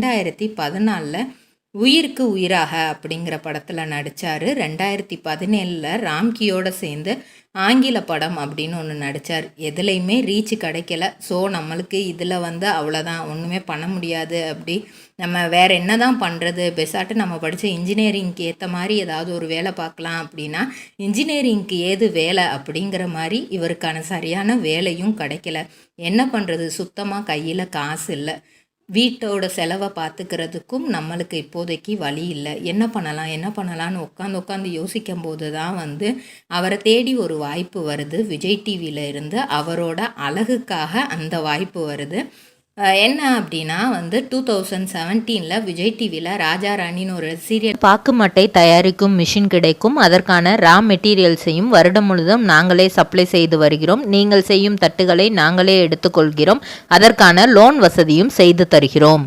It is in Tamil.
2014 உயிருக்கு உயிராக அப்படிங்கிற படத்தில் நடித்தார். 2017 ராம்கியோட சேர்ந்து ஆங்கில படம் அப்படின்னு ஒன்று நடித்தார். எதுலேயுமே ரீச் கிடைக்கல. ஸோ நம்மளுக்கு இதில் அவ்வளோதான், ஒன்றுமே பண்ண முடியாது. அப்படி நம்ம வேறு என்ன தான் பண்ணுறது, பெசாட்டு நம்ம படித்த இன்ஜினியரிங்க்கு ஏற்ற மாதிரி ஏதாவது ஒரு வேலை பார்க்கலாம் அப்படின்னா இன்ஜினியரிங்க்கு ஏது வேலை அப்படிங்கிற மாதிரி இவருக்கான சரியான வேலையும் கிடைக்கல. என்ன பண்ணுறது, சுத்தமாக கையில் காசு இல்லை. வீட்டோட செலவை பார்த்துக்கிறதுக்கும் நம்மளுக்கு இப்போதைக்கு வழி இல்லை. என்ன பண்ணலான்னு உட்காந்து யோசிக்கும் போது தான் அவரை தேடி ஒரு வாய்ப்பு வருது. விஜய் டிவியில் இருந்து அவரோட அழகுக்காக அந்த வாய்ப்பு வருது. என்ன அப்படின்னா 2017 விஜய் டிவியில் ராஜா ராணின்னு ஒரு சீரியல். பாக்கு மட்டை தயாரிக்கும் மிஷின் கிடைக்கும். அதற்கான ரா மெட்டீரியல்ஸையும் வருடம் முழுதும் நாங்களே சப்ளை செய்து வருகிறோம். நீங்கள் செய்யும் தட்டுகளை நாங்களே எடுத்துக்கொள்கிறோம். அதற்கான லோன் வசதியும் செய்து தருகிறோம்.